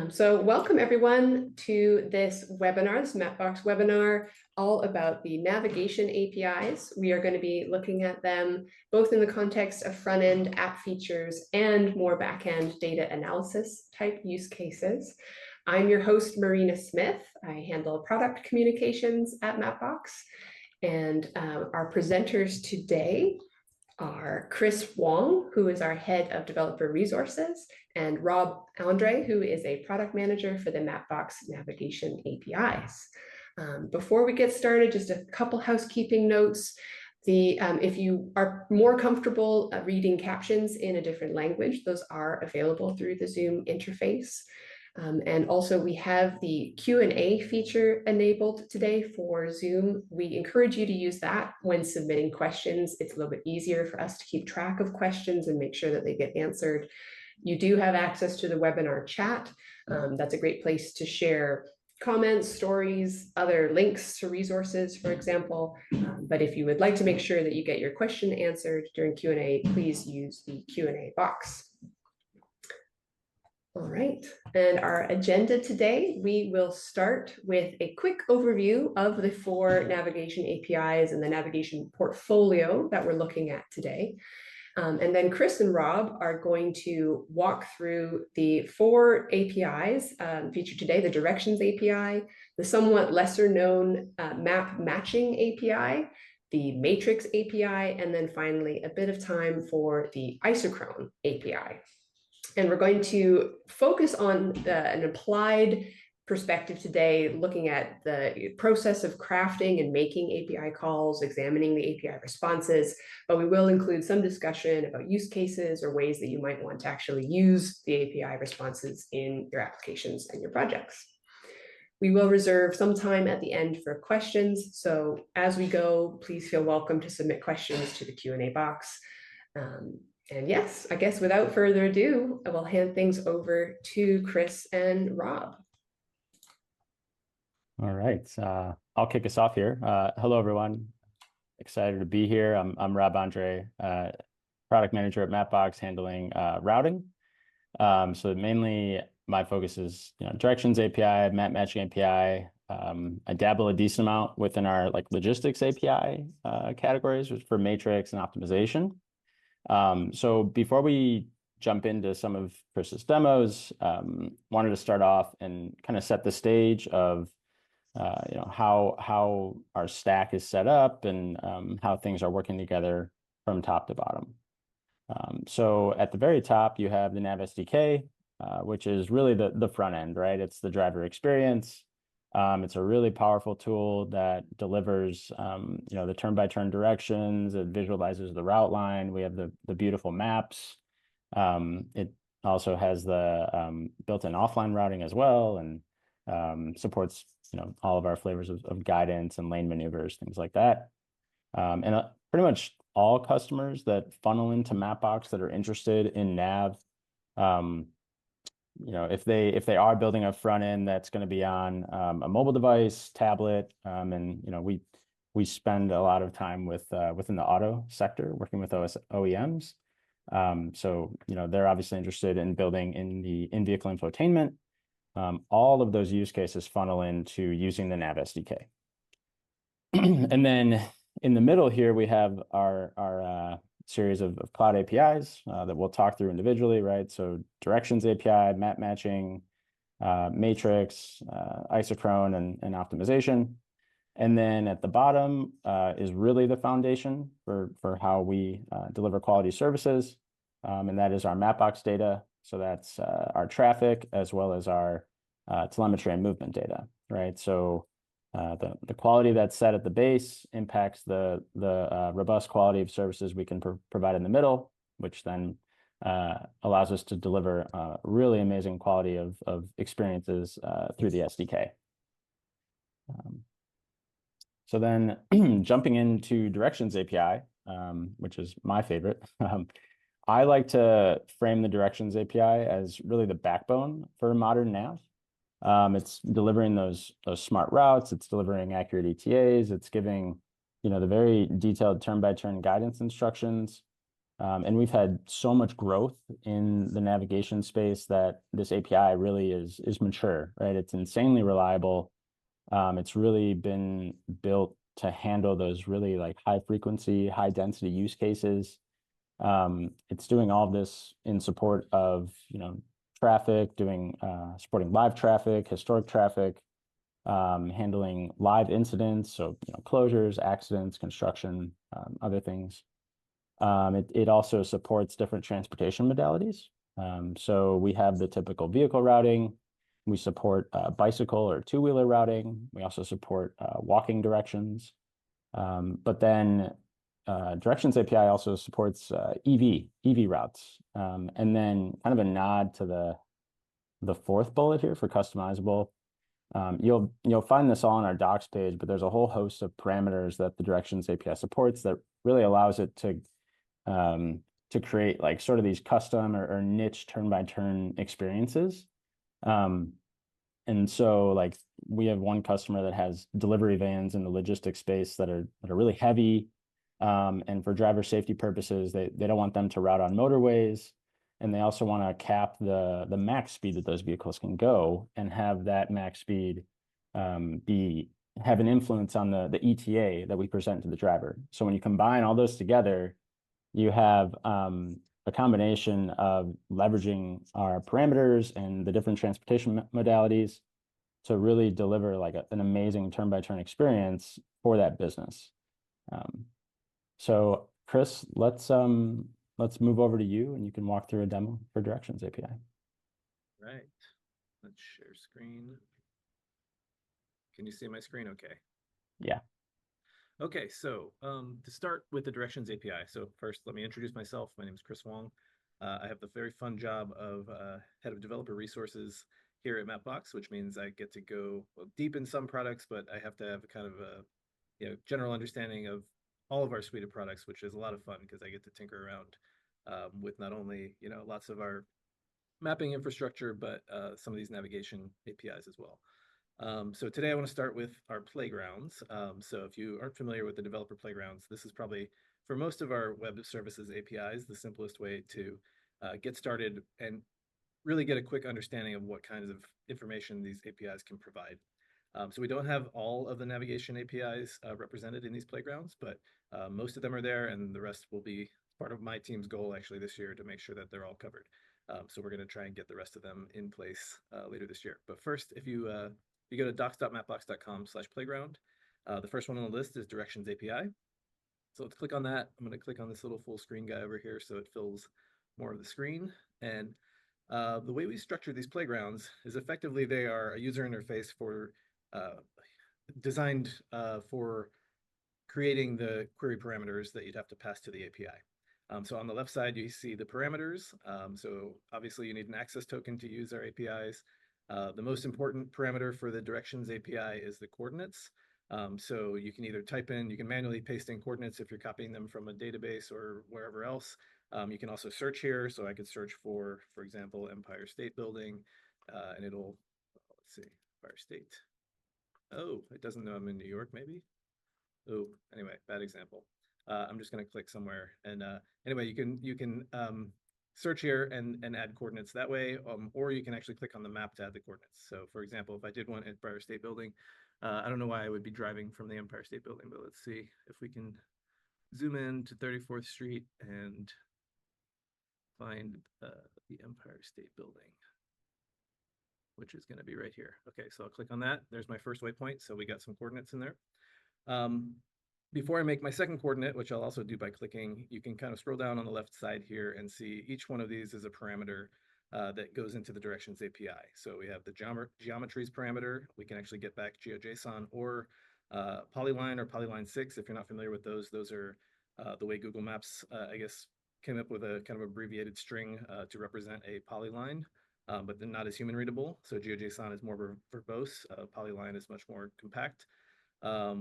So welcome everyone to this webinar, this Mapbox webinar, all about the navigation APIs. We are going to be looking at them both in the context of front-end app features and more back-end data analysis type use cases. I'm your host, Marina Smith. I handle product communications at Mapbox. And our presenters today are Chris Wong, who is our head of developer resources, and Rob Andre, who is a product manager for the Mapbox navigation APIs. Before we get started, just a couple housekeeping notes. If you are more comfortable reading captions in a different language, those are available through the Zoom interface. And also we have the Q&A feature enabled today for Zoom. We encourage you to use that when submitting questions. It's a little bit easier for us to keep track of questions and make sure that they get answered. You do have access to the webinar chat. That's a great place to share comments, stories, other links to resources, for example. But if you would like to make sure that you get your question answered during Q&A, please use the Q&A box. All right, and our agenda today, we will start with a quick overview of the 4 navigation APIs and the navigation portfolio that we're looking at today. And then Chris and Rob are going to walk through the 4 APIs featured today, the Directions API, the somewhat lesser known Map Matching API, the Matrix API, and then finally a bit of time for the Isochrone API. And we're going to focus on an applied perspective today, looking at the process of crafting and making API calls, examining the API responses, but we will include some discussion about use cases or ways that you might want to actually use the API responses in your applications and your projects. We will reserve some time at the end for questions. So as we go, please feel welcome to submit questions to the Q&A box. And yes, I guess without further ado, I will hand things over to Chris and Rob. All right, I'll kick us off here. Hello, everyone. Excited to be here. I'm Rob Andre, product manager at Mapbox, handling routing. So mainly my focus is Directions API, Map Matching API. I dabble a decent amount within our logistics API categories for matrix and optimization. So before we jump into some of Chris's demos, wanted to start off and kind of set the stage of how our stack is set up and how things are working together from top to bottom. So at the very top, you have the Nav SDK, which is really the front end, right? It's the driver experience. It's a really powerful tool that delivers, the turn-by-turn directions. It visualizes the route line. We have the beautiful maps. It also has the built-in offline routing as well, and supports, all of our flavors of guidance and lane maneuvers, things like that. And pretty much all customers that funnel into Mapbox that are interested in Nav, if they are building a front end that's going to be on a mobile device, tablet, and we spend a lot of time within the auto sector working with OEMs. So they're obviously interested in building in the in-vehicle infotainment. All of those use cases funnel into using the Nav SDK. And then in the middle here we have our series of cloud APIs that we'll talk through individually, right? So Directions API, Map Matching, Matrix, Isochrone, and optimization. And then at the bottom is really the foundation for how we deliver quality services, and that is our Mapbox data. So that's our traffic as well as our telemetry and movement data, right? So the quality that's set at the base impacts the robust quality of services we can provide in the middle, which then allows us to deliver really amazing quality of experiences through the SDK. So then jumping into Directions API, which is my favorite, I like to frame the Directions API as really the backbone for modern nav. It's delivering those smart routes. It's delivering accurate ETAs. It's giving, the very detailed turn-by-turn guidance instructions. And we've had so much growth in the navigation space that this API really is mature, right? It's insanely reliable. It's really been built to handle those really like high frequency, high density use cases. It's doing all of this in support of, traffic, supporting live traffic, historic traffic, handling live incidents, so closures, accidents, construction, other things. It also supports different transportation modalities. So we have the typical vehicle routing. We support bicycle or two-wheeler routing. We also support walking directions. But then Directions API also supports EV routes. And then kind of a nod to the fourth bullet here for customizable. You'll find this all on our docs page, but there's a whole host of parameters that the Directions API supports that really allows it to create like sort of these custom or niche turn-by-turn experiences. And so like we have one customer that has delivery vans in the logistics space that are really heavy. And for driver safety purposes, they don't want them to route on motorways. And they also want to cap the max speed that those vehicles can go and have that max speed have an influence on the ETA that we present to the driver. So when you combine all those together, you have a combination of leveraging our parameters and the different transportation modalities to really deliver like an amazing turn-by-turn experience for that business. So Chris, let's move over to you and you can walk through a demo for Directions API. Right. Let's share screen. Can you see my screen okay? Yeah. Okay, so to start with the Directions API. So first, let me introduce myself. My name is Chris Wong. I have the very fun job of head of developer resources here at Mapbox, which means I get to go deep in some products, but I have to have kind of a general understanding of all of our suite of products, which is a lot of fun because I get to tinker around with not only lots of our mapping infrastructure, but some of these navigation APIs as well. So today I want to start with our playgrounds. So if you aren't familiar with the developer playgrounds, this is probably for most of our web services APIs, the simplest way to get started and really get a quick understanding of what kinds of information these APIs can provide. So we don't have all of the navigation APIs represented in these playgrounds, but most of them are there, and the rest will be part of my team's goal actually this year to make sure that they're all covered. So we're going to try and get the rest of them in place later this year. But first, if you go to docs.mapbox.com/playground, the first one on the list is Directions API. So let's click on that. I'm going to click on this little full screen guy over here so it fills more of the screen. And the way we structure these playgrounds is effectively they are a user interface for designed for creating the query parameters that you'd have to pass to the API. So on the left side, you see the parameters. So obviously you need an access token to use our APIs. The most important parameter for the Directions API is the coordinates. So you can either you can manually paste in coordinates if you're copying them from a database or wherever else. You can also search here. So I could search for example, Empire State Building, and it'll, let's see, Empire State. Oh, it doesn't know I'm in New York, maybe? Oh, anyway, bad example. I'm just going to click somewhere. And anyway, you can search here and add coordinates that way, or you can actually click on the map to add the coordinates. So for example, if I did want Empire State Building, I don't know why I would be driving from the Empire State Building, but let's see if we can zoom in to 34th Street and find the Empire State Building, which is going to be right here. Okay, so I'll click on that. There's my first waypoint. So we got some coordinates in there. Before I make my second coordinate, which I'll also do by clicking, you can kind of scroll down on the left side here and see each one of these is a parameter that goes into the Directions API. So we have the geometries parameter. We can actually get back GeoJSON or Polyline or Polyline 6. If you're not familiar with those are the way Google Maps, I guess, came up with a kind of abbreviated string to represent a polyline, but they're not as human readable. So GeoJSON is more verbose. Polyline is much more compact.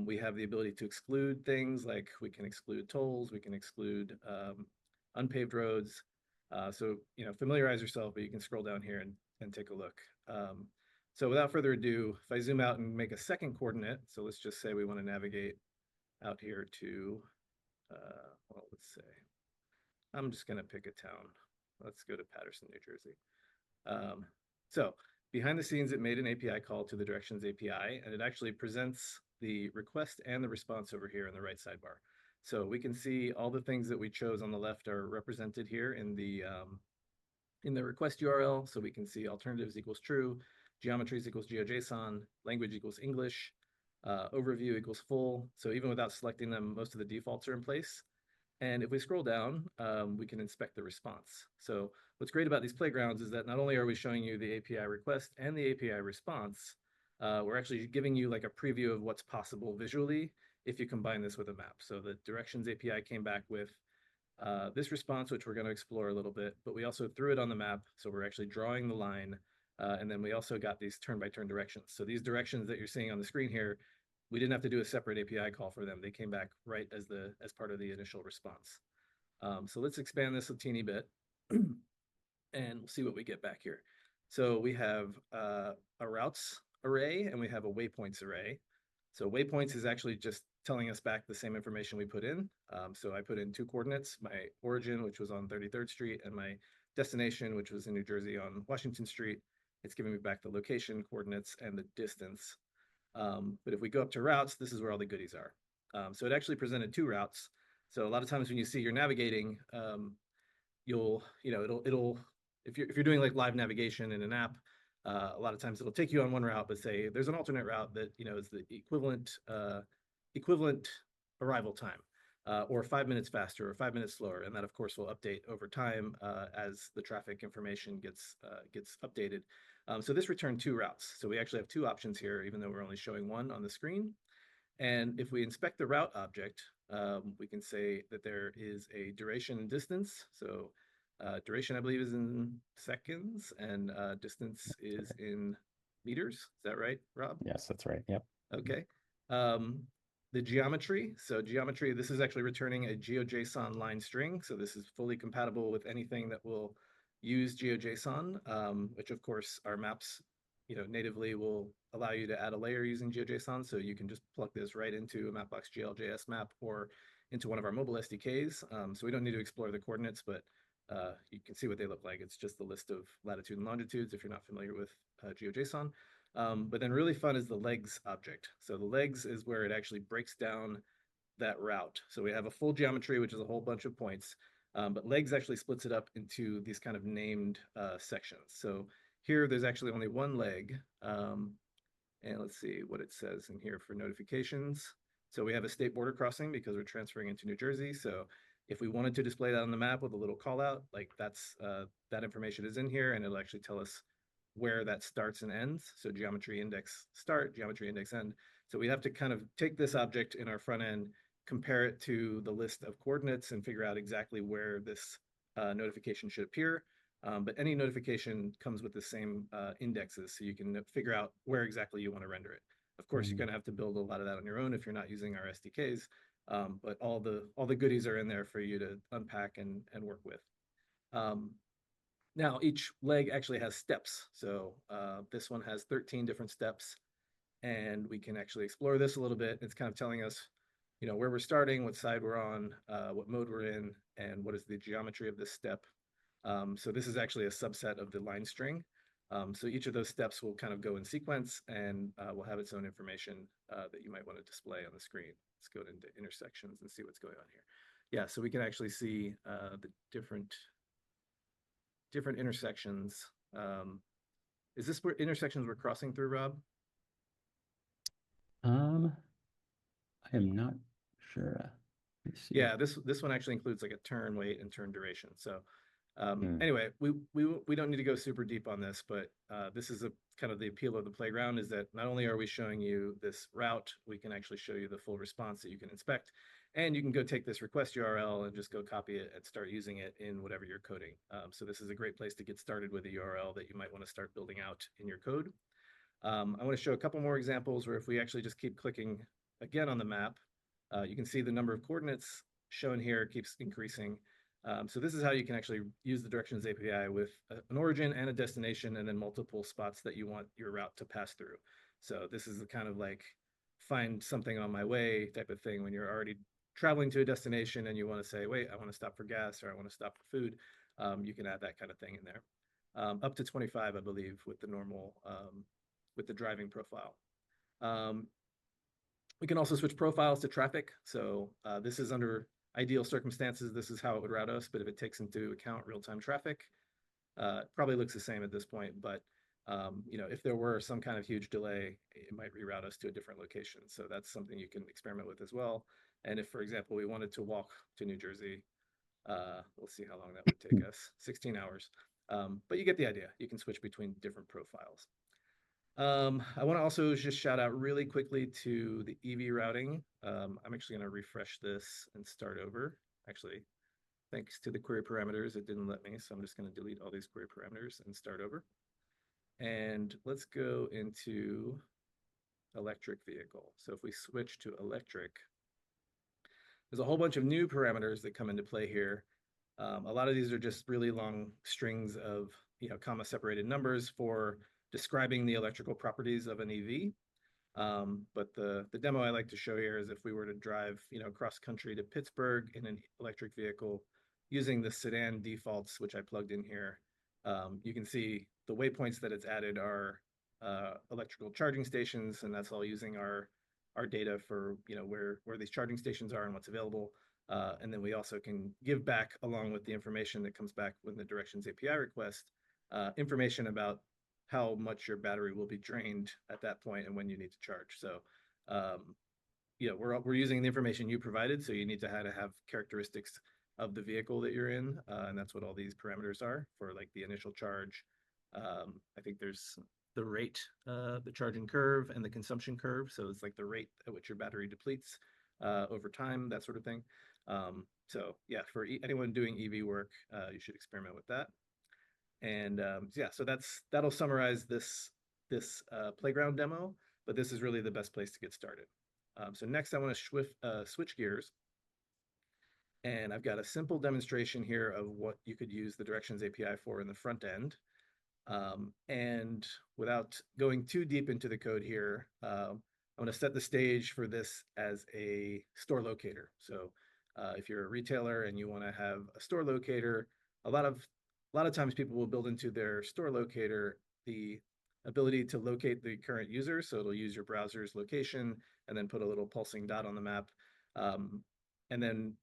We have the ability to exclude things like we can exclude tolls, we can exclude unpaved roads. So, familiarize yourself, but you can scroll down here and take a look. So without further ado, if I zoom out and make a second coordinate, so let's just say we want to navigate out here to, well, let's say I'm just gonna pick a town. Let's go to Paterson, New Jersey. So behind the scenes, it made an API call to the Directions API, and it actually presents the request and the response over here in the right sidebar. So we can see all the things that we chose on the left are represented here in the request URL. So we can see alternatives equals true, geometries equals GeoJSON, language equals English, overview equals full. So even without selecting them, most of the defaults are in place. And if we scroll down, we can inspect the response. So what's great about these playgrounds is that not only are we showing you the API request and the API response, we're actually giving you like a preview of what's possible visually if you combine this with a map. So the Directions API came back with this response, which we're going to explore a little bit, but we also threw it on the map. So we're actually drawing the line. And then we also got these turn-by-turn directions. So these directions that you're seeing on the screen here, we didn't have to do a separate API call for them. They came back right as part of the initial response. So let's expand this a teeny bit and we'll see what we get back here. So we have a routes array and we have a waypoints array. So waypoints is actually just telling us back the same information we put in. So I put in 2 coordinates, my origin, which was on 33rd Street, and my destination, which was in New Jersey on Washington Street. It's giving me back the location, coordinates, and the distance. But if we go up to routes, this is where all the goodies are. So it actually presented 2 routes. So a lot of times when you see you're navigating, it'll if you're doing like live navigation in an app, a lot of times it'll take you on one route, but say there's an alternate route that is the equivalent arrival time, or 5 minutes faster or 5 minutes slower, and that of course will update over time as the traffic information gets updated. So this returned 2 routes. So we actually have 2 options here, even though we're only showing one on the screen. And if we inspect the route object, we can say that there is a duration and distance. So duration, I believe, is in seconds, and distance is in meters. Is that right, Rob? Yes, that's right. Yep. Okay. The geometry. So geometry, this is actually returning a GeoJSON line string. So this is fully compatible with anything that will use GeoJSON, which of course our maps, natively will allow you to add a layer using GeoJSON. So you can just plug this right into a Mapbox GLJS map or into one of our mobile SDKs. So we don't need to explore the coordinates, but you can see what they look like. It's just the list of latitude and longitudes if you're not familiar with GeoJSON. But then really fun is the legs object. So the legs is where it actually breaks down that route. So we have a full geometry, which is a whole bunch of points, but legs actually splits it up into these kind of named sections. So here there's actually only one leg. And let's see what it says in here for notifications. So we have a state border crossing because we're transferring into New Jersey. So if we wanted to display that on the map with a little call out, like that information is in here, and it'll actually tell us where that starts and ends. So geometry index start, geometry index end. So we have to kind of take this object in our front end, compare it to the list of coordinates, and figure out exactly where this notification should appear. But any notification comes with the same indexes, so you can figure out where exactly you want to render it. Of course, you're going to have to build a lot of that on your own if you're not using our SDKs, but all the goodies are in there for you to unpack and work with. Now, each leg actually has steps. So this one has 13 different steps, and we can actually explore this a little bit. It's kind of telling us, where we're starting, what side we're on, what mode we're in, and what is the geometry of this step. So this is actually a subset of the line string. So each of those steps will kind of go in sequence and will have its own information that you might want to display on the screen. Let's go into intersections and see what's going on here. Yeah, so we can actually see the different intersections. Is this where intersections we're crossing through, Rob? I am not sure. Yeah, this one actually includes like a turn weight and turn duration. So anyway, we don't need to go super deep on this, but this is a kind of the appeal of the playground, is that not only are we showing you this route, we can actually show you the full response that you can inspect, and you can go take this request URL and just go copy it and start using it in whatever you're coding. So this is a great place to get started with a URL that you might want to start building out in your code. I want to show a couple more examples where if we actually just keep clicking again on the map, you can see the number of coordinates shown here keeps increasing. So this is how you can actually use the Directions API with an origin and a destination, and then multiple spots that you want your route to pass through. So this is the kind of like find something on my way type of thing when you're already traveling to a destination and you want to say, wait, I want to stop for gas or I want to stop for food, you can add that kind of thing in there. Up to 25, I believe, with the normal, with the driving profile. We can also switch profiles to traffic. So this is under ideal circumstances. This is how it would route us. But if it takes into account real-time traffic, it probably looks the same at this point. But if there were some kind of huge delay, it might reroute us to a different location. So that's something you can experiment with as well. And if, for example, we wanted to walk to New Jersey, we'll see how long that would take us, 16 hours. But you get the idea. You can switch between different profiles. I want to also just shout out really quickly to the EV routing. I'm actually going to refresh this and start over. Actually, thanks to the query parameters, it didn't let me. So I'm just going to delete all these query parameters and start over. And let's go into electric vehicle. So if we switch to electric, there's a whole bunch of new parameters that come into play here. A lot of these are just really long strings of comma separated numbers for describing the electrical properties of an EV. But the demo I like to show here is if we were to drive cross country to Pittsburgh in an electric vehicle using the sedan defaults, which I plugged in here, you can see the waypoints that it's added are electrical charging stations, and that's all using our data for where these charging stations are and what's available. And then we also can give back, along with the information that comes back with the Directions API request, information about how much your battery will be drained at that point and when you need to charge. So we're using the information you provided, so you need to have characteristics of the vehicle that you're in, and that's what all these parameters are for, like the initial charge. I think there's the rate, the charging curve, and the consumption curve. So it's like the rate at which your battery depletes over time, that sort of thing. So yeah, for anyone doing EV work, you should experiment with that. And yeah, so that'll summarize this playground demo, but this is really the best place to get started. So next I want to switch gears. And I've got a simple demonstration here of what you could use the Directions API for in the front end. And without going too deep into the code here, I'm going to set the stage for this as a store locator. So if you're a retailer and you want to have a store locator, a lot of times people will build into their store locator the ability to locate the current user. So it'll use your browser's location and then put a little pulsing dot on the map. And then,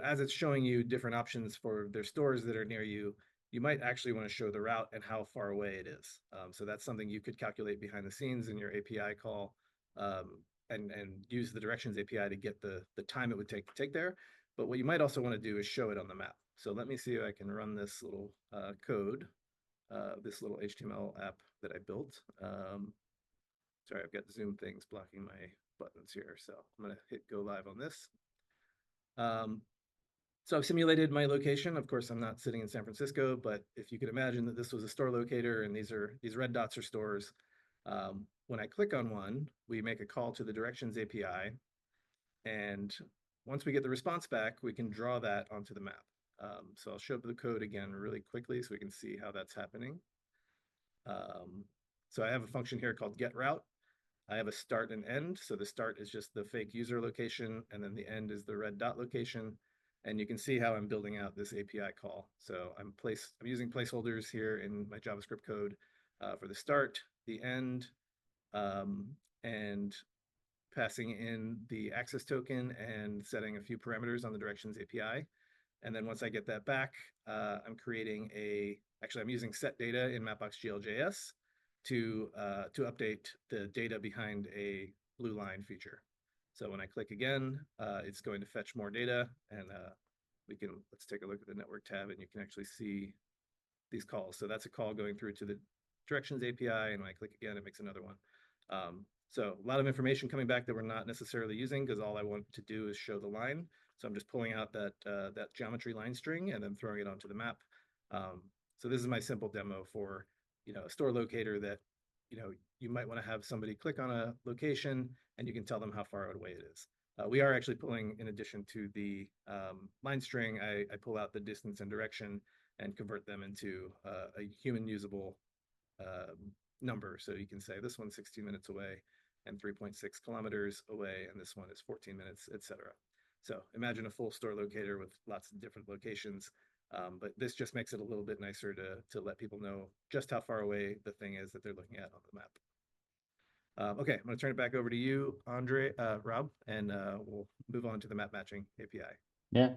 as it's showing you different options for their stores that are near you, you might actually want to show the route and how far away it is. So that's something you could calculate behind the scenes in your API call, and use the Directions API to get the time it would take to take there. But what you might also want to do is show it on the map. So let me see if I can run this little code, this little HTML app that I built. Sorry, I've got Zoom things blocking my buttons here. So I'm going to hit go live on this. So I've simulated my location. Of course, I'm not sitting in San Francisco, but if you could imagine that this was a store locator and these red dots are stores, when I click on one, we make a call to the Directions API. And once we get the response back, we can draw that onto the map. So I'll show up the code again really quickly so we can see how that's happening. So I have a function here called getRoute. I have a start and end. So the start is just the fake user location, and then the end is the red dot location. And you can see how I'm building out this API call. So I'm using placeholders here in my JavaScript code for the start, the end, and passing in the access token and setting a few parameters on the Directions API. And then once I get that back, I'm creating I'm using set data in Mapbox GLJS to update the data behind a blue line feature. So when I click again, it's going to fetch more data, and let's take a look at the network tab, and you can actually see these calls. So that's a call going through to the Directions API, and when I click again, it makes another one. So a lot of information coming back that we're not necessarily using because all I want to do is show the line. So I'm just pulling out that geometry line string and then throwing it onto the map. So this is my simple demo for a store locator that you might want to have somebody click on a location and you can tell them how far away it is. We are actually pulling, in addition to the line string, I pull out the distance and direction and convert them into a human usable number. So you can say this one's 16 minutes away and 3.6 kilometers away, and this one is 14 minutes, etc. So imagine a full store locator with lots of different locations. But this just makes it a little bit nicer to let people know just how far away the thing is that they're looking at on the map. Okay, I'm going to turn it back over to you, Rob, and we'll move on to the map matching API. Yeah.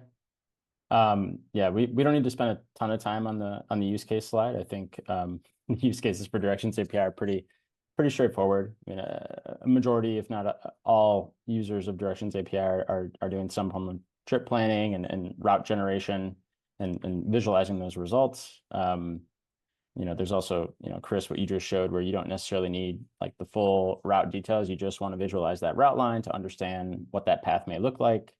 Yeah, we don't need to spend a ton of time on the use case slide. I think use cases for Directions API are pretty straightforward. I mean, a majority, if not all users of Directions API are doing some form of trip planning and route generation and visualizing those results. There's also, Chris, what you just showed where you don't necessarily need like the full route details. You just want to visualize that route line to understand what that path may look like.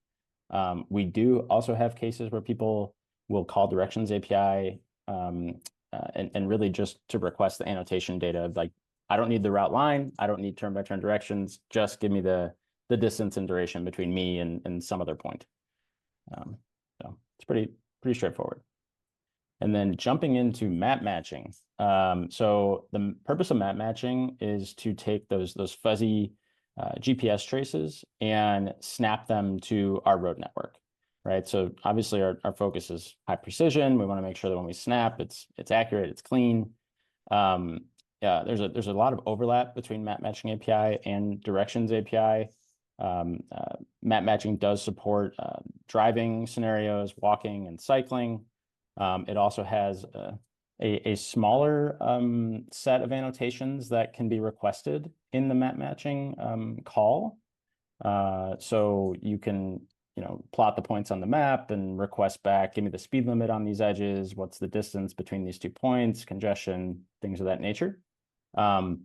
We do also have cases where people will call Directions API and really just to request the annotation data of like, I don't need the route line, I don't need turn-by-turn directions, just give me the distance and duration between me and some other point. So it's pretty straightforward. And then jumping into map matching. So the purpose of map matching is to take those fuzzy GPS traces and snap them to our road network, right? So obviously our focus is high precision. We want to make sure that when we snap, it's accurate, it's clean. Yeah, there's a lot of overlap between Map Matching API and Directions API. Map matching does support driving scenarios, walking, and cycling. It also has a smaller set of annotations that can be requested in the map matching call. So you can, plot the points on the map and request back, give me the speed limit on these edges, what's the distance between these 2 points, congestion, things of that nature. And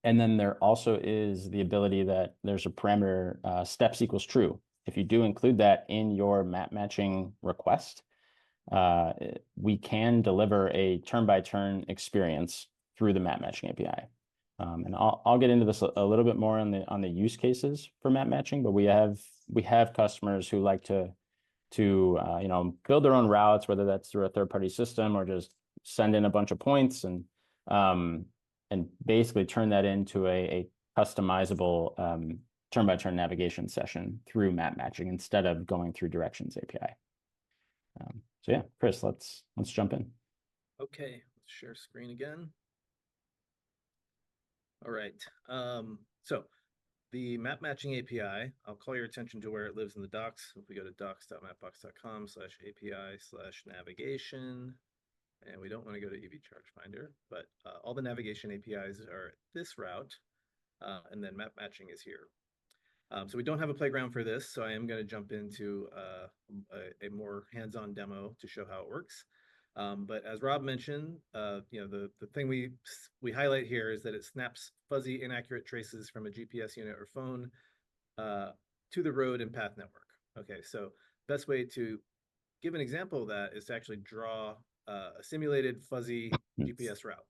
then there also is the ability that there's a parameter steps equals true. If you do include that in your map matching request, we can deliver a turn-by-turn experience through the map matching API. And I'll get into this a little bit more on the use cases for map matching, but we have customers who like to build their own routes, whether that's through a third-party system or just send in a bunch of points and basically turn that into a customizable turn-by-turn navigation session through map matching instead of going through Directions API. So yeah, Chris, let's jump in. Okay, let's share screen again. All right. So the map matching API, I'll call your attention to where it lives in the docs. If we go to docs.mapbox.com/API/navigation, and we don't want to go to EV Charge Finder, but all the navigation APIs are this route, and then map matching is here. So we don't have a playground for this, so I am going to jump into a more hands-on demo to show how it works. But as Rob mentioned, the thing we highlight here is that it snaps fuzzy, inaccurate traces from a GPS unit or phone to the road and path network. Okay, so best way to give an example of that is to actually draw a simulated fuzzy GPS route.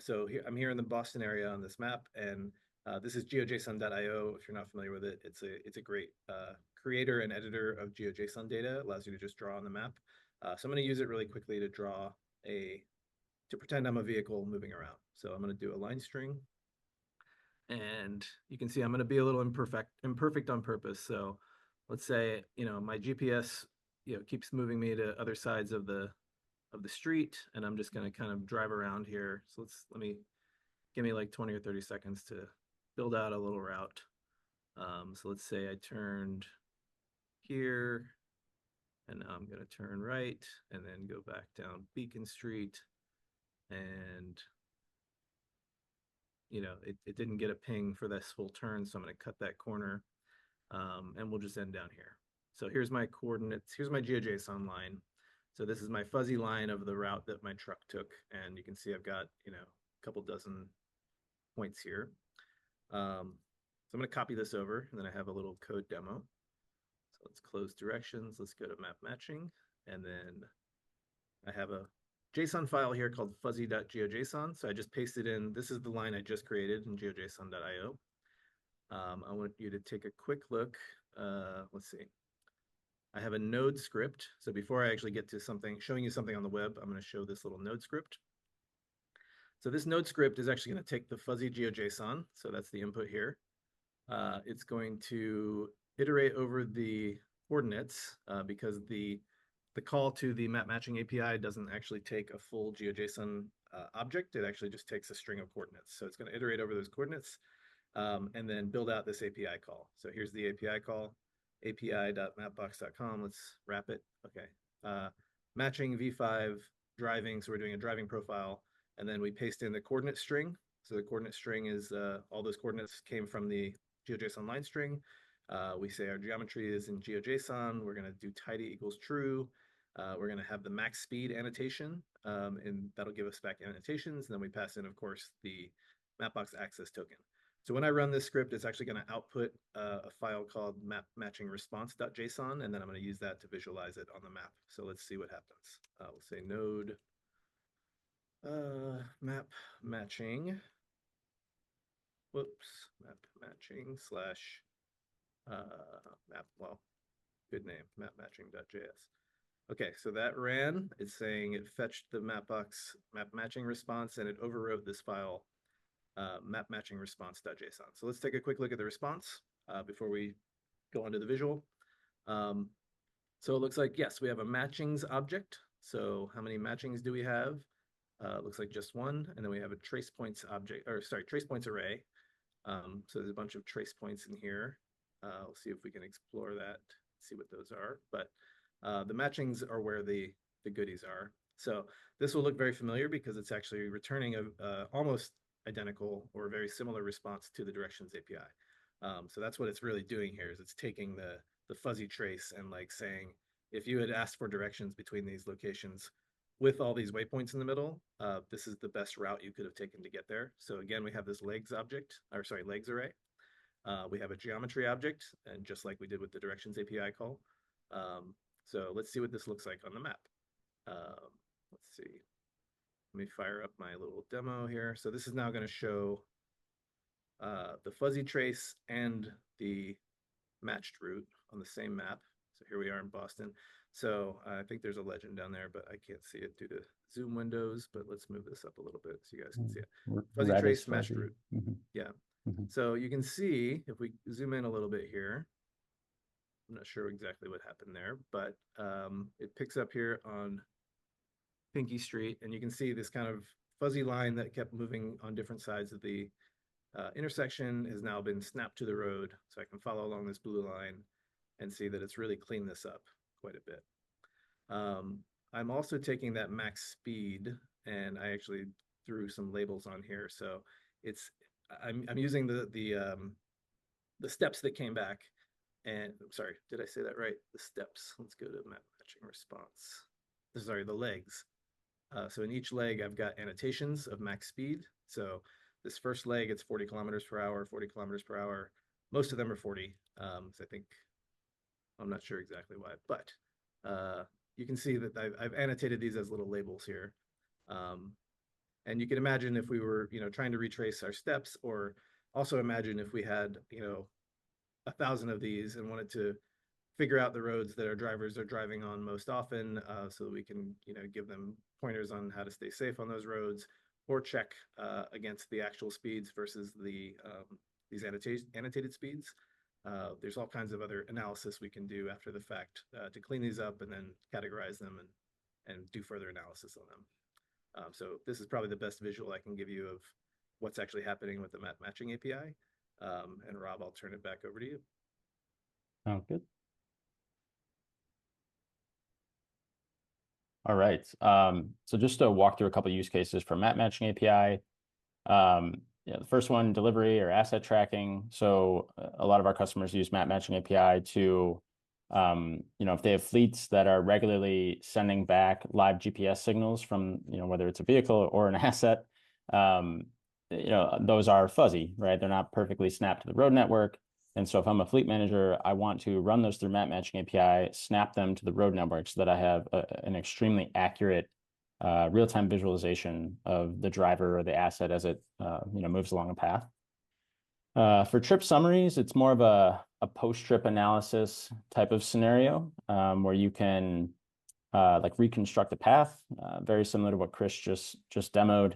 So here, I'm here in the Boston area on this map, and this is geojson.io. If you're not familiar with it, it's a great creator and editor of GeoJSON data. It allows you to just draw on the map. So I'm going to use it really quickly to pretend I'm a vehicle moving around. So I'm going to do a line string, and you can see I'm going to be a little imperfect on purpose. So let's say my GPS keeps moving me to other sides of the street, and I'm just going to kind of drive around here. So give me like 20 or 30 seconds to build out a little route. So let's say I turned here, and now I'm going to turn right and then go back down Beacon Street, and it didn't get a ping for this full turn, so I'm going to cut that corner, and we'll just end down here. So here's my coordinates. Here's my GeoJSON line. So this is my fuzzy line of the route that my truck took, and you can see I've got a couple dozen points here. So I'm going to copy this over, and then I have a little code demo. So let's close directions. Let's go to map matching, and then I have a JSON file here called fuzzy.geojson. So I just pasted in. This is the line I just created in geojson.io. I want you to take a quick look. Let's see. I have a node script. So before I actually get to showing you something on the web, I'm going to show this little node script. So this node script is actually going to take the fuzzy GeoJSON. So that's the input here. It's going to iterate over the coordinates because the call to the map matching API doesn't actually take a full GeoJSON object. It actually just takes a string of coordinates. So it's going to iterate over those coordinates and then build out this API call. So here's the API call, api.mapbox.com. Let's wrap it. Okay. Matching v5 driving. So we're doing a driving profile, and then we paste in the coordinate string. So the coordinate string is all those coordinates came from the GeoJSON line string. We say our geometry is in GeoJSON. We're going to do tidy equals true. We're going to have the max speed annotation, and that'll give us back annotations. And then we pass in, of course, the Mapbox access token. So when I run this script, it's actually going to output a file called map matching response.json, and then I'm going to use that to visualize it on the map. So let's see what happens. We'll say node map matching. Whoops, map matching slash map. Well, good name, map matching.js. Okay, so that ran. It's saying it fetched the Mapbox map matching response, and it overrode this file, map matching response.json. So let's take a quick look at the response before we go on to the visual. So it looks like, yes, we have a matchings object. So how many matchings do we have? Looks like just one. And then we have a trace points object, or sorry, trace points array. So there's a bunch of trace points in here. We'll see if we can explore that, see what those are. But the matchings are where the goodies are. So this will look very familiar because it's actually returning a almost identical or very similar response to the directions API. So that's what it's really doing here, is it's taking the fuzzy trace and like saying, if you had asked for directions between these locations with all these waypoints in the middle, this is the best route you could have taken to get there. So again, we have this legs object, or sorry, legs array. We have a geometry object, and just like we did with the directions API call. So let's see what this looks like on the map. Let's see. Let me fire up my little demo here. So this is now going to show the fuzzy trace and the matched route on the same map. So here we are in Boston. So I think there's a legend down there, but I can't see it due to Zoom windows. But let's move this up a little bit so you guys can see it. Fuzzy trace, matched route. Yeah. So you can see, if we zoom in a little bit here, I'm not sure exactly what happened there, but it picks up here on Pinky Street, and you can see this kind of fuzzy line that kept moving on different sides of the intersection has now been snapped to the road. So I can follow along this blue line and see that it's really cleaned this up quite a bit. I'm also taking that max speed, and I actually threw some labels on here. So it's I'm using the steps that came back. And I'm sorry, did I say that right? The steps. Let's go to map matching response. Sorry, the legs. So in each leg, I've got annotations of max speed. So this first leg, it's 40 kilometers per hour, 40 kilometers per hour. Most of them are 40. So I think, I'm not sure exactly why, but you can see that I've annotated these as little labels here. And you can imagine if we were, trying to retrace our steps, or also imagine if we had, 1,000 of these and wanted to figure out the roads that our drivers are driving on most often, so that we can, give them pointers on how to stay safe on those roads, or check against the actual speeds versus these annotated speeds. There's all kinds of other analysis we can do after the fact to clean these up and then categorize them and do further analysis on them. So this is probably the best visual I can give you of what's actually happening with the map matching API. And Rob, I'll turn it back over to you. Oh, good. All right. So just to walk through a couple of use cases for map matching API. The first one, delivery or asset tracking. So a lot of our customers use map matching API to, if they have fleets that are regularly sending back live GPS signals from, whether it's a vehicle or an asset, those are fuzzy, right? They're not perfectly snapped to the road network. And so if I'm a fleet manager, I want to run those through map matching API, snap them to the road network so that I have an extremely accurate real-time visualization of the driver or the asset as it moves along a path. For trip summaries, it's more of a post-trip analysis type of scenario where you can reconstruct a path, very similar to what Chris just demoed.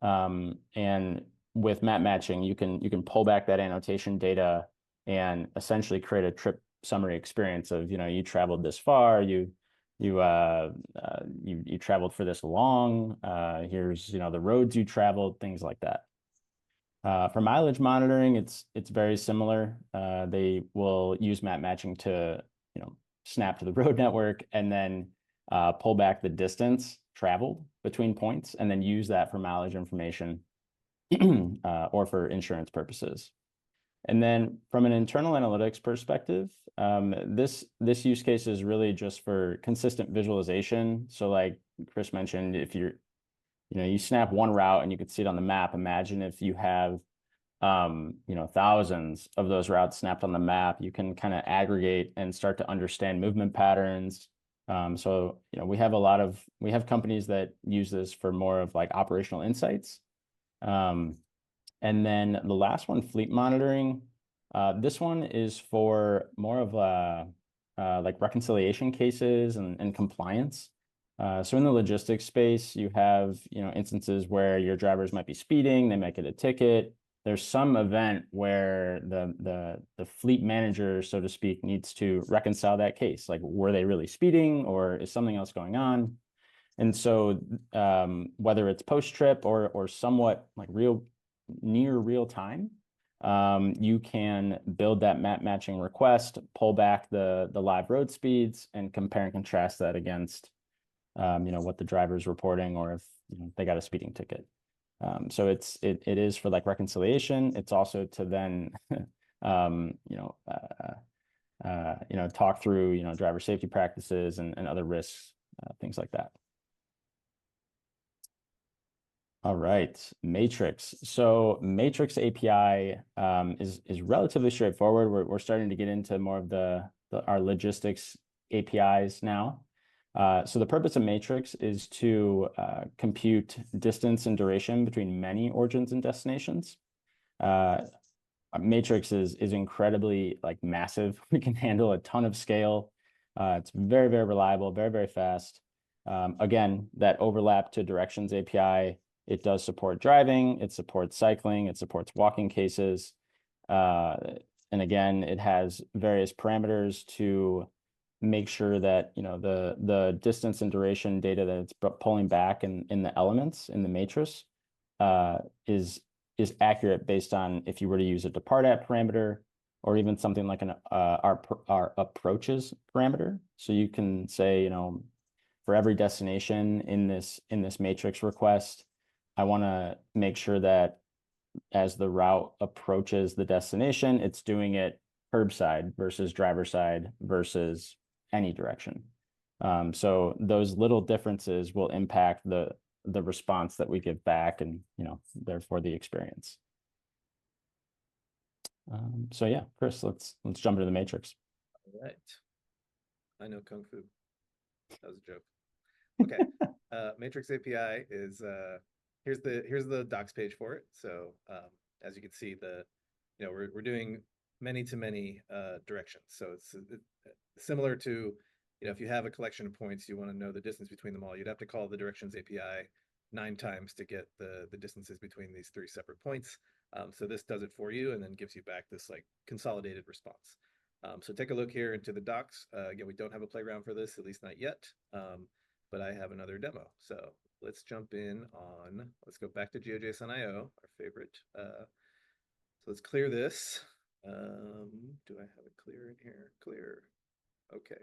And with map matching, you can pull back that annotation data and essentially create a trip summary experience of, you traveled this far, you traveled for this long, here's, the roads you traveled, things like that. For mileage monitoring, it's very similar. They will use map matching to, snap to the road network and then pull back the distance traveled between points and then use that for mileage information or for insurance purposes. And then from an internal analytics perspective, this use case is really just for consistent visualization. So like Chris mentioned, if you snap one route and you could see it on the map, imagine if you have thousands of those routes snapped on the map, you can kind of aggregate and start to understand movement patterns. So, we have companies that use this for more of like operational insights. And then the last one, fleet monitoring. This one is for more of like reconciliation cases and compliance. So in the logistics space, you have, instances where your drivers might be speeding, they might get a ticket. There's some event where the fleet manager, so to speak, needs to reconcile that case. Like, were they really speeding or is something else going on? And so whether it's post-trip or somewhat like near real time, you can build that map matching request, pull back the live road speeds, and compare and contrast that against what the driver's reporting, or if they got a speeding ticket. So it is for like reconciliation. It's also to then talk through driver safety practices and other risks, things like that. All right, Matrix. So Matrix API is relatively straightforward. We're starting to get into more of our logistics APIs now. So the purpose of Matrix is to compute distance and duration between many origins and destinations. Matrix is incredibly like massive. We can handle a ton of scale. It's very, very reliable, very, very fast. Again, that overlap to Directions API. It does support driving, it supports cycling, it supports walking cases. And again, it has various parameters to make sure that the distance and duration data that it's pulling back in the elements in the matrix is accurate based on if you were to use a depart at parameter or even something like our approaches parameter. So you can say, for every destination in this matrix request, I want to make sure that as the route approaches the destination, it's doing it curbside versus driver side versus any direction. So those little differences will impact the response that we give back and, therefore the experience. So yeah, Chris, let's jump into the matrix. All right. I know Kung Fu. That was a joke. Okay. Matrix API is here's the docs page for it. So as you can see, we're doing many to many directions. So it's similar to if you have a collection of points, you want to know the distance between them all. You'd have to call the Directions API 9 times to get the distances between these 3 separate points. So this does it for you and then gives you back this like consolidated response. So take a look here into the docs. Again, we don't have a playground for this, at least not yet. But I have another demo. So let's jump in on, let's go back to GeoJSON.io, our favorite. So let's clear this. Do I have it clear in here? Clear. Okay.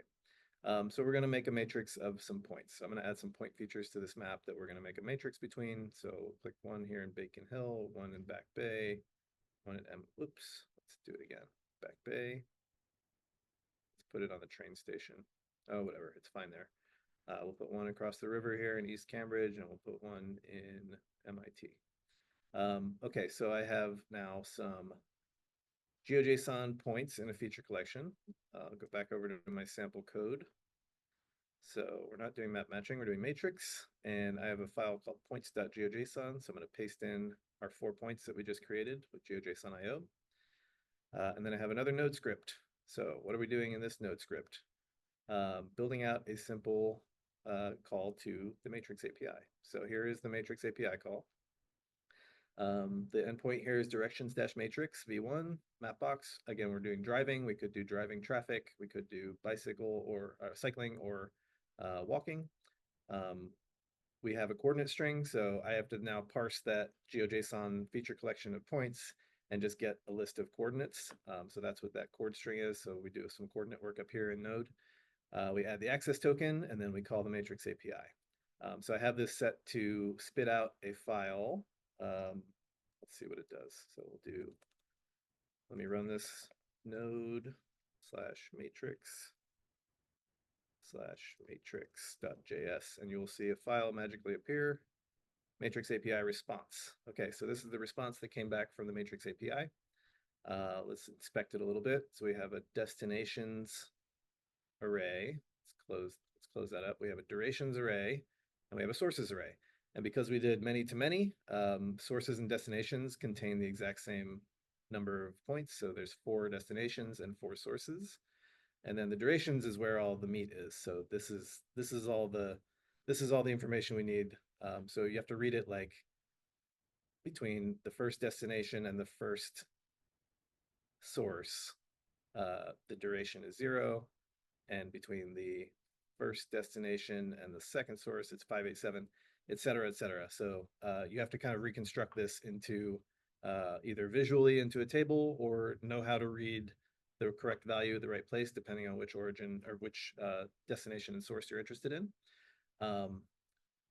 So we're going to make a matrix of some points. So I'm going to add some point features to this map that we're going to make a matrix between. So click one here in Bacon Hill, one in Back Bay, one at oops, let's do it again. Back Bay. Let's put it on the train station. Oh, whatever, it's fine there. We'll put one across the river here in East Cambridge, and we'll put one in MIT. Okay, so I have now some GeoJSON points in a feature collection. I'll go back over to my sample code. So we're not doing map matching, we're doing matrix, and I have a file called points.geojson. So I'm going to paste in our 4 points that we just created with GeoJSON.io. And then I have another node script. So what are we doing in this node script? Building out a simple call to the Matrix API. So here is the Matrix API call. The endpoint here is directions-matrix v1 Mapbox. Again, we're doing driving. We could do driving traffic. We could do bicycle or cycling or walking. We have a coordinate string, so I have to now parse that GeoJSON feature collection of points and just get a list of coordinates. So that's what that coord string is. So we do some coordinate work up here in Node. We add the access token, and then we call the Matrix API. So I have this set to spit out a file. Let's see what it does. So let me run this node /matrix/matrix.js, and you will see a file magically appear. Matrix API response. Okay, so this is the response that came back from the Matrix API. Let's inspect it a little bit. So we have a destinations array. Let's close that up. We have a durations array, and we have a sources array. And because we did many to many, sources and destinations contain the exact same number of points. So there's 4 destinations and 4 sources. And then the durations is where all the meat is. So this is all the information we need. So you have to read it like between the first destination and the first source, the duration is 0, and between the first destination and the second source, it's 587, et cetera, et cetera. So you have to kind of reconstruct this into either visually into a table or know how to read the correct value at the right place, depending on which origin or which destination and source you're interested in.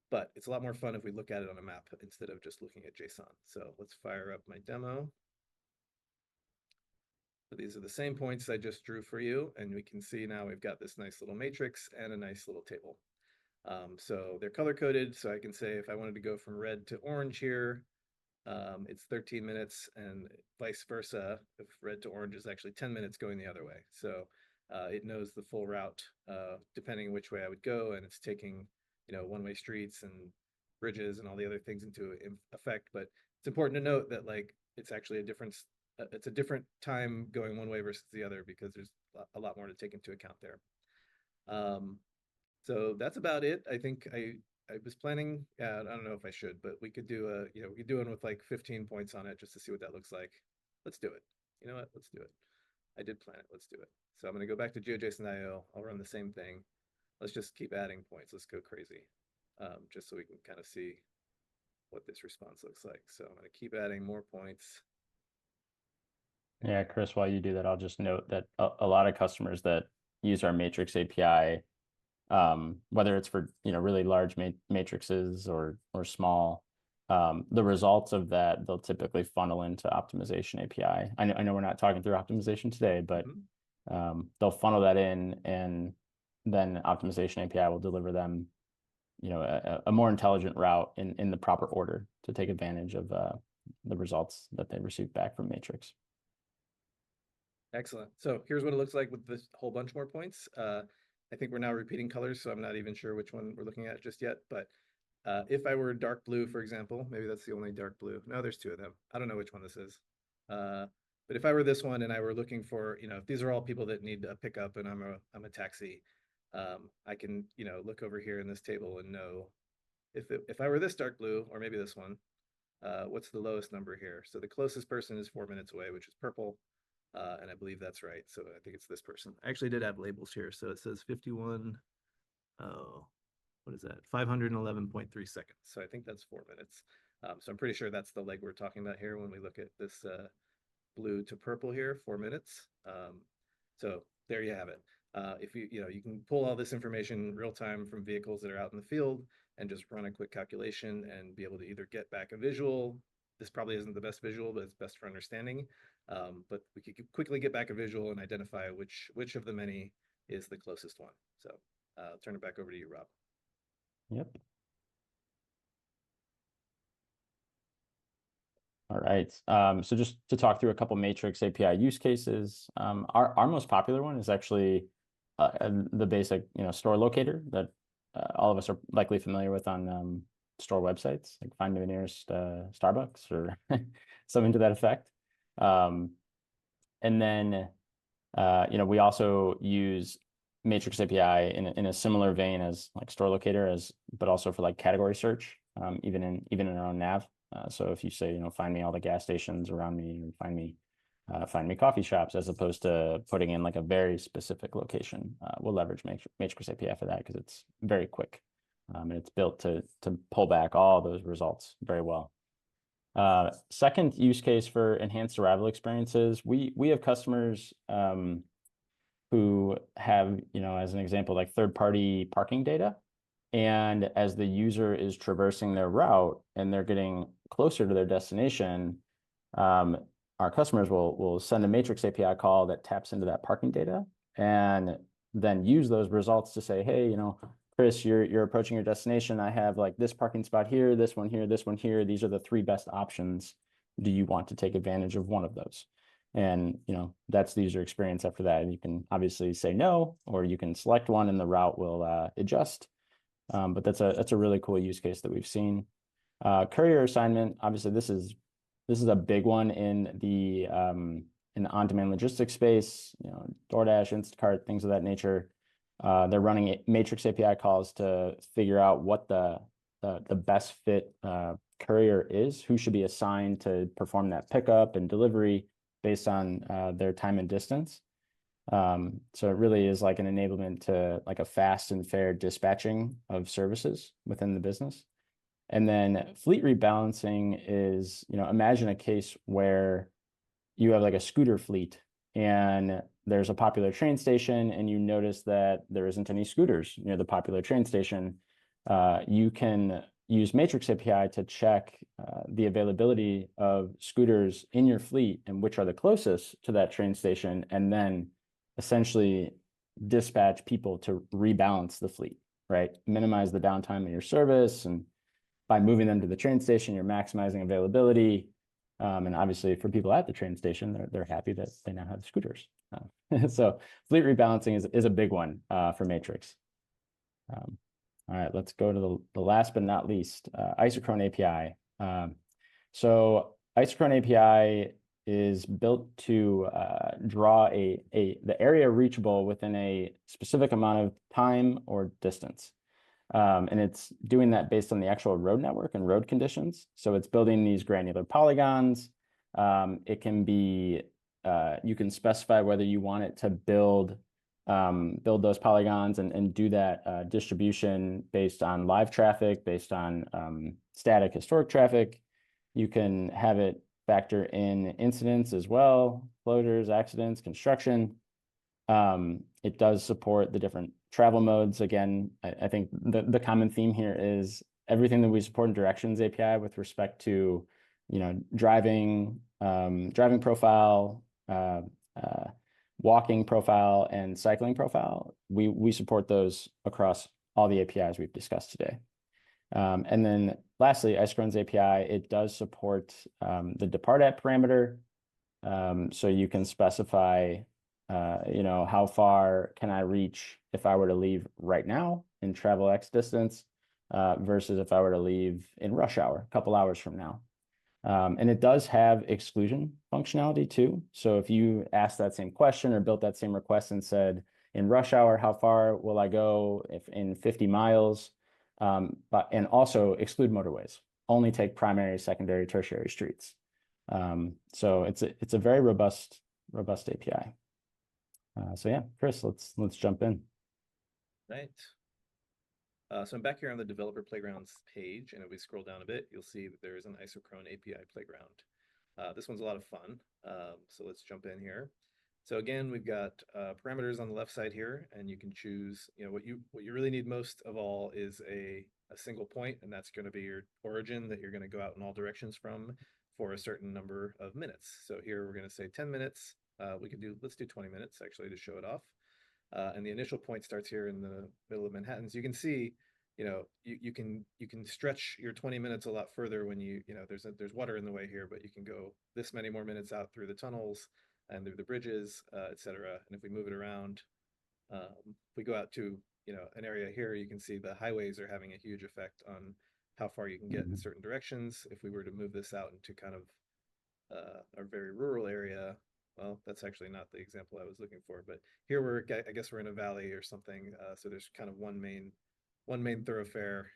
But it's a lot more fun if we look at it on a map instead of just looking at JSON. So let's fire up my demo. So these are the same points I just drew for you, and we can see now we've got this nice little matrix and a nice little table. So they're color coded, so I can say if I wanted to go from red to orange here, it's 13 minutes, and vice versa. If red to orange is actually 10 minutes going the other way. So it knows the full route depending which way I would go, and it's taking one-way streets and bridges and all the other things into effect. But it's important to note that like it's actually a difference. It's a different time going one way versus the other because there's a lot more to take into account there. So that's about it. I think I was planning, I don't know if I should, but we could do we could do one with like 15 points on it just to see what that looks like. Let's do it. You know what? Let's do it. I did plan it. Let's do it. So I'm going to go back to GeoJSON.io. I'll run the same thing. Let's just keep adding points. Let's go crazy, just so we can kind of see what this response looks like. So I'm going to keep adding more points. Yeah, Chris, while you do that, I'll just note that a lot of customers that use our Matrix API, whether it's for really large matrices or small, the results of that they'll typically funnel into Optimization API. I know we're not talking through optimization today, but they'll funnel that in, and then Optimization API will deliver them a more intelligent route in the proper order to take advantage of the results that they receive back from Matrix. Excellent. So here's what it looks like with this whole bunch more points. I think we're now repeating colors, so I'm not even sure which one we're looking at just yet. But if I were dark blue, for example, maybe that's the only dark blue. No, there's 2 of them. I don't know which one this is. But if I were this one and I were looking for, if these are all people that need a pickup and I'm a taxi, I can, look over here in this table and know if I were this dark blue, or maybe this one, what's the lowest number here? So the closest person is 4 minutes away, which is purple. And I believe that's right. So I think it's this person. I actually did have labels here. So it says 51. Oh, what is that? 511.3 seconds. So I think that's 4 minutes. So I'm pretty sure that's the leg we're talking about here when we look at this blue to purple here, 4 minutes. So there you have it. If you can pull all this information real time from vehicles that are out in the field and just run a quick calculation and be able to either get back a visual. This probably isn't the best visual, but it's best for understanding. But we could quickly get back a visual and identify which of the many is the closest one. So I'll turn it back over to you, Rob. Yep. All right. So just to talk through a couple Matrix API use cases, our most popular one is actually the basic store locator that all of us are likely familiar with on store websites, like find me the nearest Starbucks or something to that effect. And then we also use Matrix API in a similar vein as like store locator, but also for like category search, even in our own nav. So if you say, find me all the gas stations around me, or find me coffee shops, as opposed to putting in like a very specific location, we'll leverage Matrix API for that because it's very quick, and it's built to pull back all those results very well. Second use case for enhanced arrival experiences, we have customers who have, as an example, like third-party parking data. And as the user is traversing their route and they're getting closer to their destination, our customers will send a Matrix API call that taps into that parking data and then use those results to say, hey, Chris, you're approaching your destination. I have like this parking spot here, this one here, this one here. These are the 3 best options. Do you want to take advantage of one of those? And, that's the user experience after that. And you can obviously say no, or you can select one and the route will adjust. But that's a really cool use case that we've seen. Courier assignment, obviously this is a big one in the on-demand logistics space, DoorDash, Instacart, things of that nature. They're running Matrix API calls to figure out what the best fit courier is, who should be assigned to perform that pickup and delivery based on their time and distance. So it really is like an enablement to like a fast and fair dispatching of services within the business. And then fleet rebalancing is, imagine a case where you have like a scooter fleet and there's a popular train station and you notice that there isn't any scooters near the popular train station. You can use Matrix API to check the availability of scooters in your fleet and which are the closest to that train station, and then essentially dispatch people to rebalance the fleet, right? Minimize the downtime of your service, and by moving them to the train station, you're maximizing availability. And obviously for people at the train station, they're happy that they now have scooters. So fleet rebalancing is a big one for Matrix. All right, let's go to the last but not least, Isochrone API. So Isochrone API is built to draw the area reachable within a specific amount of time or distance. And it's doing that based on the actual road network and road conditions. So it's building these granular polygons. It can be, you can specify whether you want it to build those polygons and do that distribution based on live traffic, based on static historic traffic. You can have it factor in incidents as well, closures, accidents, construction. It does support the different travel modes. Again, I think the common theme here is everything that we support in Directions API with respect to, driving profile, walking profile, and cycling profile. We support those across all the APIs we've discussed today. And then lastly, Isochrone's API, it does support the depart at parameter. So you can specify, how far can I reach if I were to leave right now and travel X distance versus if I were to leave in rush hour, a couple hours from now. And it does have exclusion functionality too. So if you asked that same question or built that same request and said, in rush hour, how far will I go if in 50 miles? And also exclude motorways, only take primary, secondary, tertiary streets. So it's a very robust API. So yeah, Chris, let's jump in. Right. So I'm back here on the developer playgrounds page, and if we scroll down a bit, you'll see that there is an Isochrone API playground. This one's a lot of fun. So let's jump in here. So again, we've got parameters on the left side here, and you can choose, what you really need most of all is a single point, and that's going to be your origin that you're going to go out in all directions from for a certain number of minutes. So here we're going to say 10 minutes. Let's do 20 minutes actually to show it off. And the initial point starts here in the middle of Manhattan. So you can see, you can stretch your 20 minutes a lot further when there's water in the way here, but you can go this many more minutes out through the tunnels and through the bridges, etc. And if we move it around, if we go out to an area here, you can see the highways are having a huge effect on how far you can get in certain directions. If we were to move this out into kind of a very rural area, well, that's actually not the example I was looking for, but here I guess we're in a valley or something. So there's kind of one main thoroughfare.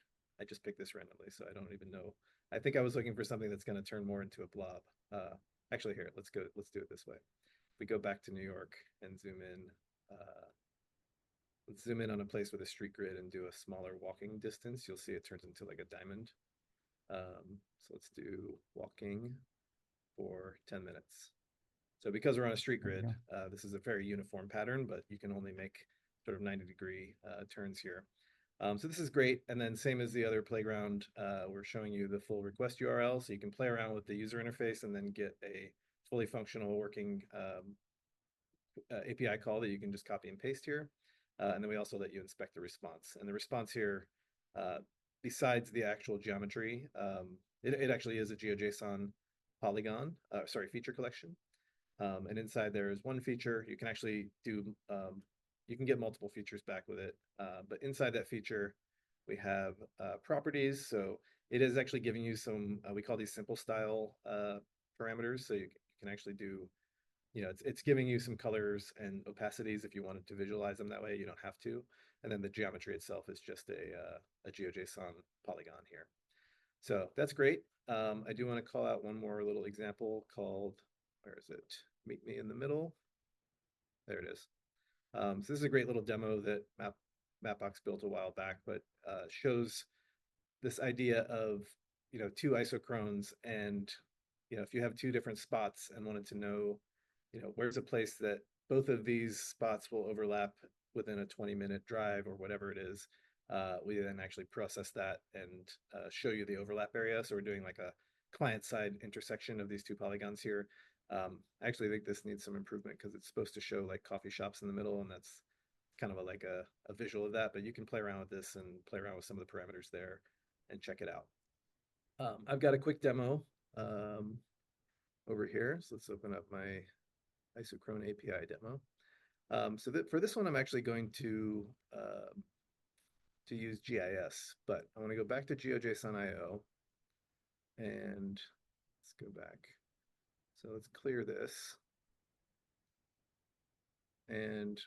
I just picked this randomly, so I don't even know I think I was looking for something that's going to turn more into a blob. Actually, here, let's do it this way. If we go back to New York and zoom in, let's zoom in on a place with a street grid and do a smaller walking distance. You'll see it turns into like a diamond. So let's do walking for 10 minutes. So because we're on a street grid, this is a very uniform pattern, but you can only make sort of 90-degree turns here. So this is great. And then same as the other playground, we're showing you the full request URL. So you can play around with the user interface and then get a fully functional working API call that you can just copy and paste here. And then we also let you inspect the response. And the response here, besides the actual geometry, it actually is a GeoJSON polygon, feature collection. And inside there is one feature. You can actually do, you can get multiple features back with it. But inside that feature, we have properties. So it is actually giving you some, we call these simple style parameters. So you can actually do, it's giving you some colors and opacities if you wanted to visualize them that way. You don't have to. And then the geometry itself is just a GeoJSON polygon here. So that's great. I do want to call out one more little example called, where is it? Meet me in the middle. There it is. So this is a great little demo that Mapbox built a while back, but shows this idea of, two isochrones, and if you have two different spots and wanted to know, where's a place that both of these spots will overlap within a 20-minute drive or whatever it is, we then actually process that and show you the overlap area. So we're doing like a client-side intersection of these two polygons here. I actually think this needs some improvement because it's supposed to show like coffee shops in the middle, and that's kind of like a visual of that, but you can play around with this and play around with some of the parameters there and check it out. I've got a quick demo over here. So let's open up my Isochrone API demo. So for this one, I'm actually going to use GIS, but I want to go back to GeoJSON IO, and let's go back. So let's clear this, and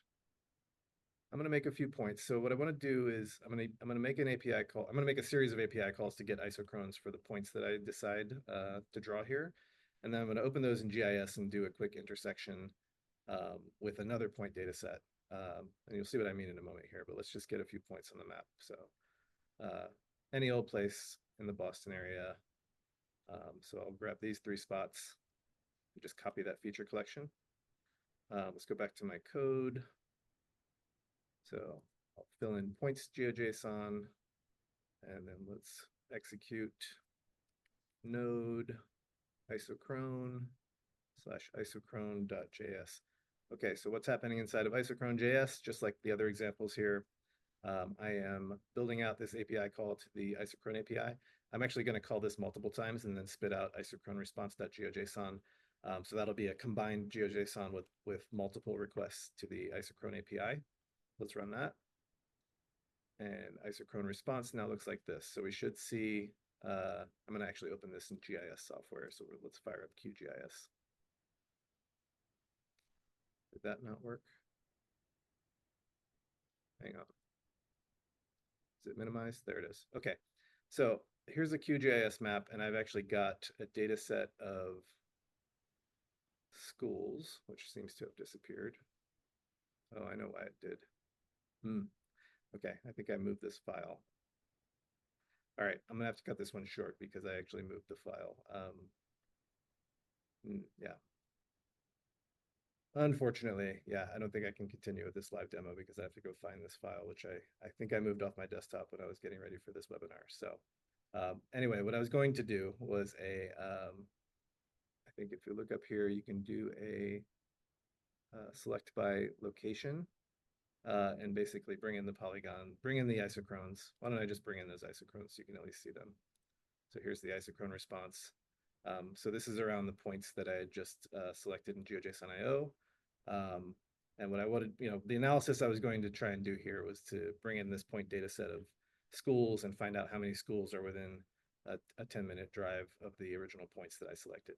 I'm going to make a few points. So what I want to do is I'm going to make an API call. I'm going to make a series of API calls to get isochrones for the points that I decide to draw here. And then I'm going to open those in GIS and do a quick intersection with another point data set. And you'll see what I mean in a moment here, but let's just get a few points on the map. So any old place in the Boston area. So I'll grab these 3 spots and just copy that feature collection. Let's go back to my code. So I'll fill in points GeoJSON, and then let's execute node isochrone / isochrone.js. Okay, so what's happening inside of isochrone.js, just like the other examples here, I am building out this API call to the Isochrone API. I'm actually going to call this multiple times and then spit out isochrone response.geojson. So that'll be a combined GeoJSON with multiple requests to the Isochrone API. Let's run that. And isochrone response now looks like this. So we should see, I'm going to actually open this in GIS software. So let's fire up QGIS. Did that not work? Hang on. Is it minimized? There it is. Okay. So here's a QGIS map, and I've actually got a data set of schools, which seems to have disappeared. Oh, I know why it did. Okay, I think I moved this file. All right, I'm gonna have to cut this one short because I actually moved the file. Yeah. Unfortunately, yeah, I don't think I can continue with this live demo because I have to go find this file, which I think I moved off my desktop when I was getting ready for this webinar. So anyway, what I was going to do was I think if you look up here, you can do a select by location and basically bring in the polygon, bring in the isochrones. Why don't I just bring in those isochrones so you can at least see them? So here's the isochrone response. So this is around the points that I had just selected in GeoJSON IO. And what I wanted, the analysis I was going to try and do here was to bring in this point data set of schools and find out how many schools are within a 10-minute drive of the original points that I selected.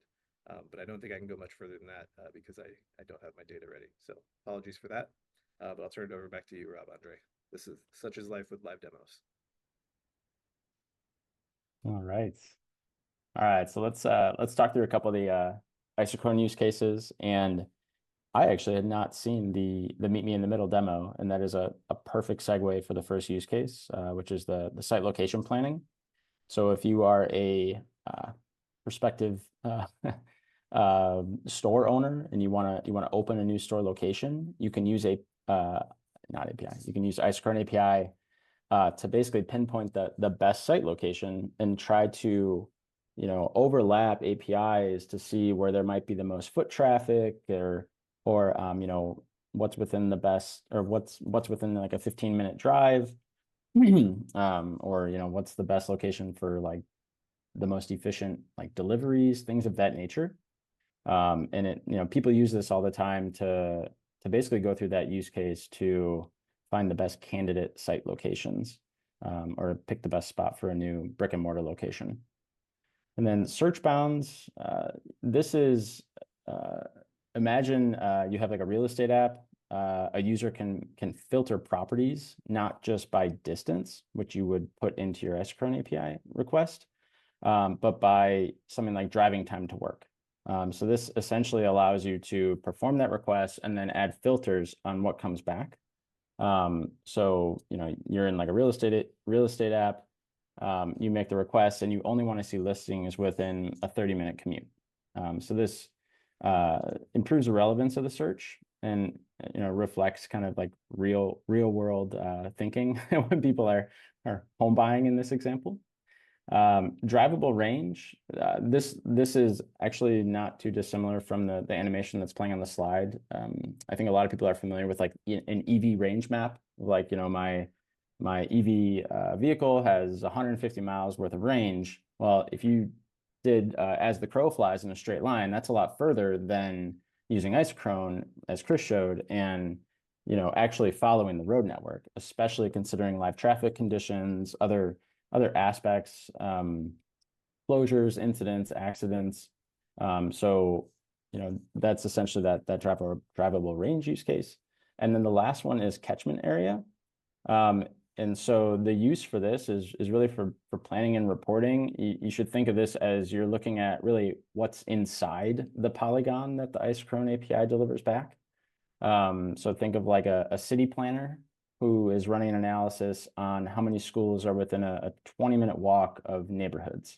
But I don't think I can go much further than that because I don't have my data ready. So apologies for that. But I'll turn it over back to you, Rob Andre. This is such is life with live demos. All right. All right, so let's talk through a couple of the Isochrone use cases. And I actually had not seen the Meet Me in the Middle demo, and that is a perfect segue for the first use case, which is the site location planning. So if you are a prospective store owner and you want to open a new store location, you can use not API. You can use Isochrone API to basically pinpoint the best site location and try to, overlap APIs to see where there might be the most foot traffic or what's within the best, or what's within like a 15-minute drive, or what's the best location for like the most efficient like deliveries, things of that nature. And people use this all the time to basically go through that use case to find the best candidate site locations, or pick the best spot for a new brick and mortar location. And then search bounds, this is, imagine you have like a real estate app. A user can filter properties, not just by distance, which you would put into your Isochrone API request, but by something like driving time to work. So this essentially allows you to perform that request and then add filters on what comes back. So you're in like a real estate app. You make the request and you only want to see listings within a 30-minute commute. So this improves the relevance of the search and reflects kind of like real world thinking when people are home buying in this example. Drivable range. This is actually not too dissimilar from the animation that's playing on the slide. I think a lot of people are familiar with like an EV range map. Like, my EV vehicle has 150 miles worth of range. Well, if you did as the crow flies in a straight line, that's a lot further than using Isochrone, as Chris showed, and actually following the road network, especially considering live traffic conditions, other aspects, closures, incidents, accidents. So that's essentially that drivable range use case. And then the last one is catchment area. And so the use for this is really for planning and reporting. You should think of this as you're looking at really what's inside the polygon that the Isochrone API delivers back. So think of like a city planner who is running an analysis on how many schools are within a 20-minute walk of neighborhoods.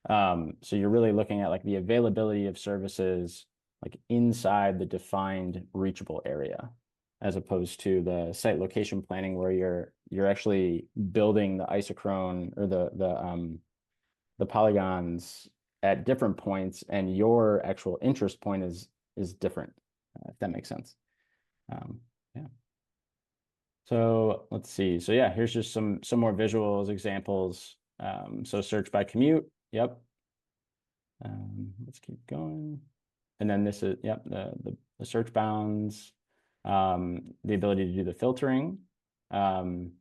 So you're really looking at like the availability of services like inside the defined reachable area, as opposed to the site location planning where you're actually building the Isochrone or the polygons at different points, and your actual interest point is different, if that makes sense. Yeah. So let's see. So yeah, here's just some more visuals, examples. So search by commute. Yep. Let's keep going. And then this is, yep, the search bounds, the ability to do the filtering. So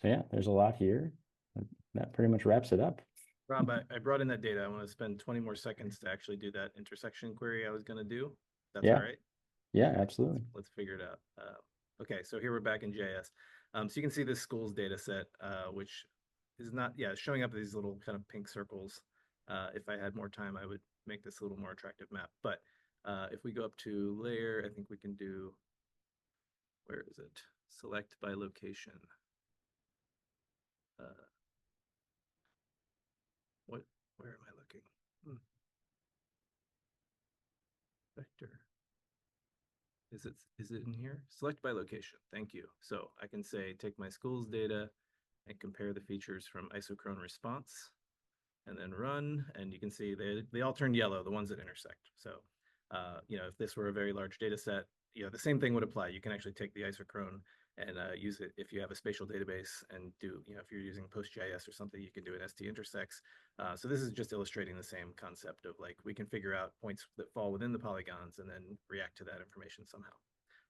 yeah, there's a lot here. That pretty much wraps it up. Rob, I brought in that data. I want to spend 20 more seconds to actually do that intersection query I was going to do. That's all right? Yeah, absolutely. Let's figure it out. Okay, so here we're back in JS. So you can see this schools data set, which is not, showing up these little kind of pink circles. If I had more time, I would make this a little more attractive map. But if we go up to layer, I think we can do, where is it? Select by location. Where am I looking? Vector. Is it in here? Select by location. Thank you. So I can say, take my schools data and compare the features from Isochrone response, and then run. And you can see they all turn yellow, the ones that intersect. So, if this were a very large data set, the same thing would apply. You can actually take the Isochrone and use it if you have a spatial database and do, if you're using PostGIS or something, you can do an ST-intersects. So this is just illustrating the same concept of like, we can figure out points that fall within the polygons and then react to that information somehow.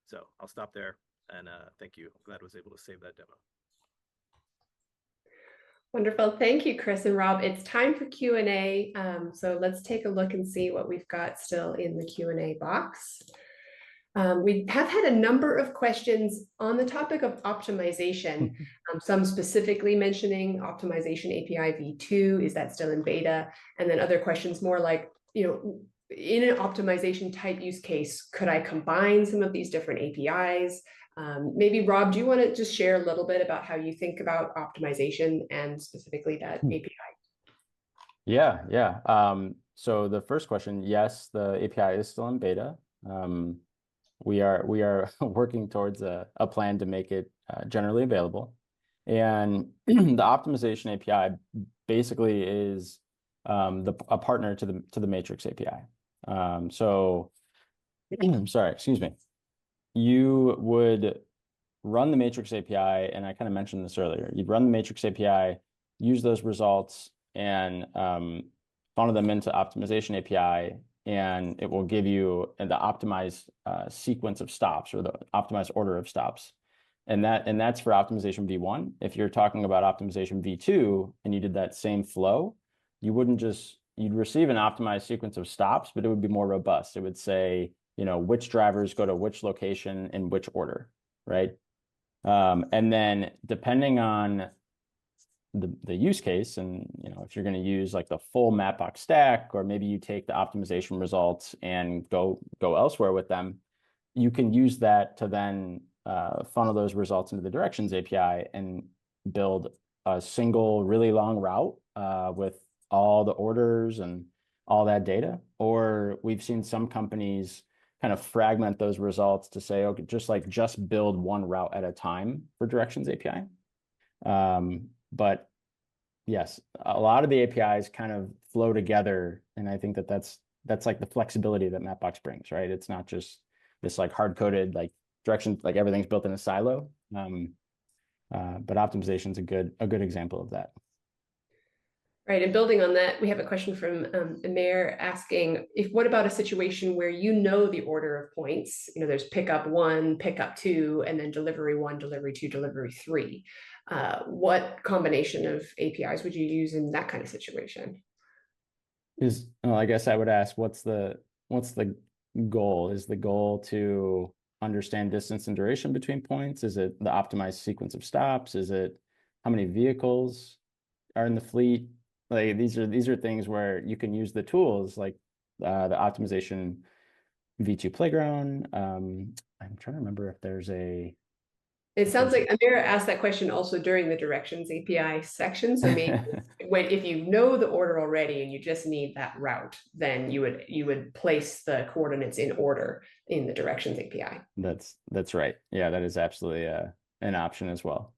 So I'll stop there, and thank you. I'm glad I was able to save that demo. Wonderful. Thank you, Chris and Rob. It's time for Q&A. So let's take a look and see what we've got still in the Q&A box. We have had a number of questions on the topic of optimization, some specifically mentioning optimization API v2, is that still in beta? And then other questions more like, in an optimization type use case, could I combine some of these different APIs? Maybe Rob, do you want to just share a little bit about how you think about optimization and specifically that API? Yeah. So the first question, yes, the API is still in beta. We are working towards a plan to make it generally available. And the optimization API basically is a partner to the Matrix API. So I'm sorry, excuse me. You would run the Matrix API, and I kind of mentioned this earlier. You'd run the Matrix API, use those results, and funnel them into optimization API, and it will give you the optimized sequence of stops or the optimized order of stops. And that's for optimization V1. If you're talking about optimization V2 and you did that same flow, you'd receive an optimized sequence of stops, but it would be more robust. It would say, which drivers go to which location in which order, right? And then depending on the use case, and if you're going to use like the full Mapbox stack, or maybe you take the optimization results and go elsewhere with them, you can use that to then funnel those results into the Directions API and build a single really long route with all the orders and all that data. Or we've seen some companies kind of fragment those results to say, okay, just build one route at a time for Directions API. But yes, a lot of the APIs kind of flow together, and I think that's like the flexibility that Mapbox brings, right? It's not just this like hard-coded like direction, like everything's built in a silo. But optimization is a good example of that. Right, and building on that, we have a question from Amir asking, what about a situation where the order of points? There's pickup 1, pickup 2, and then delivery 1, delivery 2, delivery 3. What combination of APIs would you use in that kind of situation? I guess I would ask, what's the goal? Is the goal to understand distance and duration between points? Is it the optimized sequence of stops? Is it how many vehicles are in the fleet? Like these are things where you can use the tools like the optimization V2 playground. I'm trying to remember if there's a. It sounds like Amir asked that question also during the Directions API section. So maybe if you know the order already and you just need that route, then you would place the coordinates in order in the Directions API. That's right. Yeah, that is absolutely an option as well.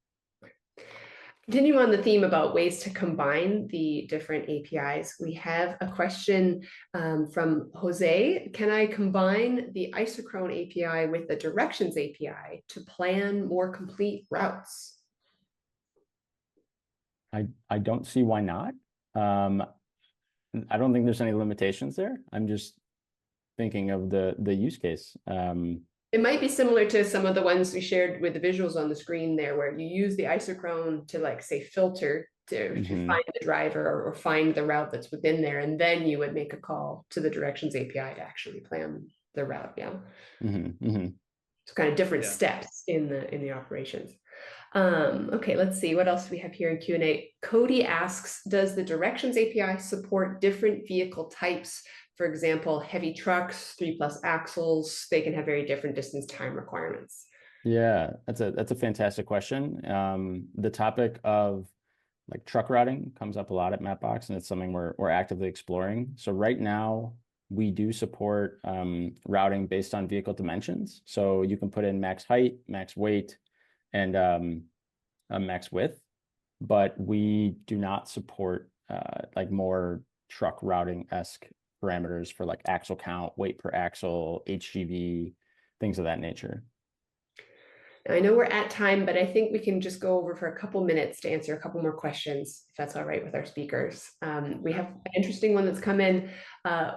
Continuing on the theme about ways to combine the different APIs, we have a question from Jose. Can I combine the Isochrone API with the Directions API to plan more complete routes? I don't see why not. I don't think there's any limitations there. I'm just thinking of the use case. It might be similar to some of the ones we shared with the visuals on the screen there, where you use the Isochrone to like say filter to find the driver or find the route that's within there, and then you would make a call to the Directions API to actually plan the route. Yeah. It's kind of different steps in the operations. Okay, let's see what else we have here in Q&A. Cody asks, does the Directions API support different vehicle types? For example, heavy trucks, 3+ axles, they can have very different distance time requirements. Yeah, that's a fantastic question. The topic of like truck routing comes up a lot at Mapbox, and it's something we're actively exploring. So right now we do support routing based on vehicle dimensions. So you can put in max height, max weight, and a max width, but we do not support like more truck routing-esque parameters for like axle count, weight per axle, HGV, things of that nature. I know we're at time, but I think we can just go over for a couple minutes to answer a couple more questions, if that's all right with our speakers. We have an interesting one that's come in.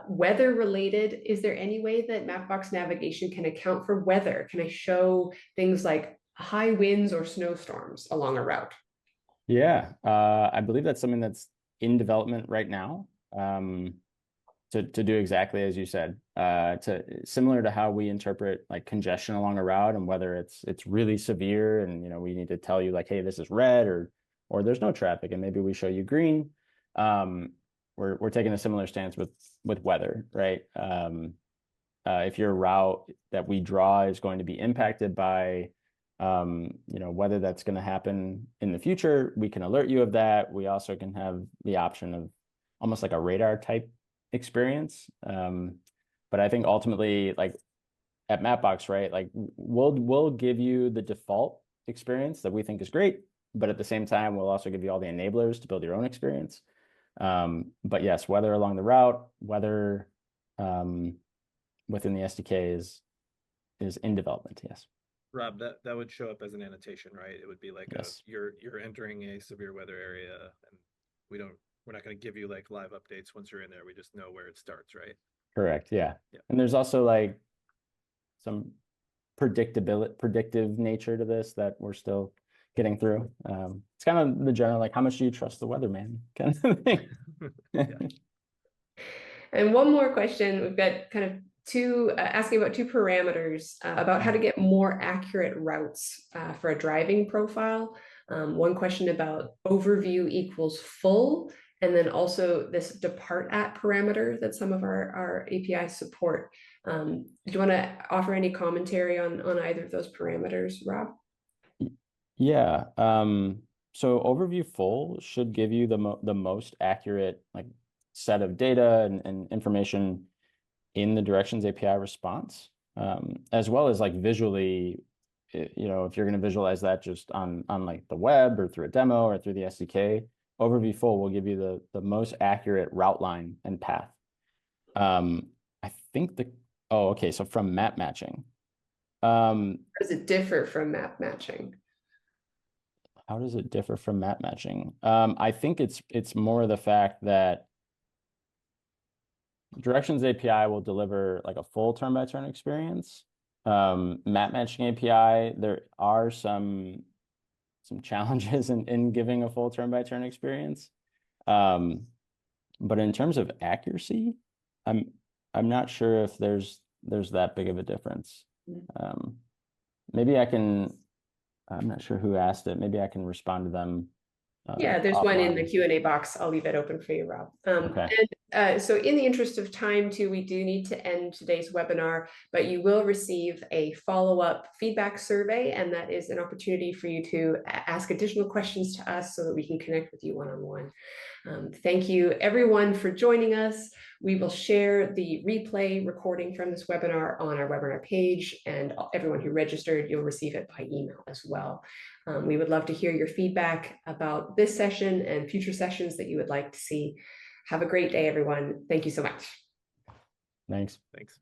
Weather related, is there any way that Mapbox navigation can account for weather? Can I show things like high winds or snowstorms along a route? Yeah, I believe that's something that's in development right now. to do exactly as you said, to similar to how we interpret like congestion along a route and whether it's really severe and we need to tell you like, hey, this is red or there's no traffic and maybe we show you green. We're taking a similar stance with weather, right? If your route that we draw is going to be impacted by whether that's going to happen in the future, we can alert you of that. We also can have the option of almost like a radar type experience. But I think ultimately, like at Mapbox, right, like we'll give you the default experience that we think is great, but at the same time, we'll also give you all the enablers to build your own experience. But yes, whether along the route, whether within the SDK is in development. Yes. Rob, that would show up as an annotation, right? It would be like Yes. You're entering a severe weather area, and we're not going to give you like live updates once you're in there. We just know where it starts, right? Correct. Yeah. Yeah. And there's also like some predictive nature to this that we're still getting through. It's kind of the general, like, how much do you trust the weatherman kind of thing? Yeah. And one more question, we've got kind of asking about two parameters about how to get more accurate routes for a driving profile. One question about overview equals full, and then also this depart at parameter that some of our APIs support. Do you want to offer any commentary on either of those parameters, Rob? Yeah. So overview full should give you the most accurate like set of data and information in the Directions API response, as well as like visually, if you're going to visualize that just on like the web or through a demo or through the SDK, overview full will give you the most accurate route line and path. I think okay, so from map matching. How does it differ from map matching? How does it differ from map matching? I think it's more the fact that Directions API will deliver like a full turn by turn experience. Map matching API, there are some challenges in giving a full turn by turn experience. But in terms of accuracy, I'm not sure if there's that big of a difference. Maybe I'm not sure who asked it. Maybe I can respond to them. Yeah, there's one in the Q&A box. I'll leave it open for you, Rob. Okay. And so in the interest of time too, we do need to end today's webinar, but you will receive a follow-up feedback survey, and that is an opportunity for you to ask additional questions to us so that we can connect with you one-on-one. Thank you everyone for joining us. We will share the replay recording from this webinar on our webinar page, and everyone who registered, you'll receive it by email as well. We would love to hear your feedback about this session and future sessions that you would like to see. Have a great day, everyone. Thank you so much. Thanks. Thanks.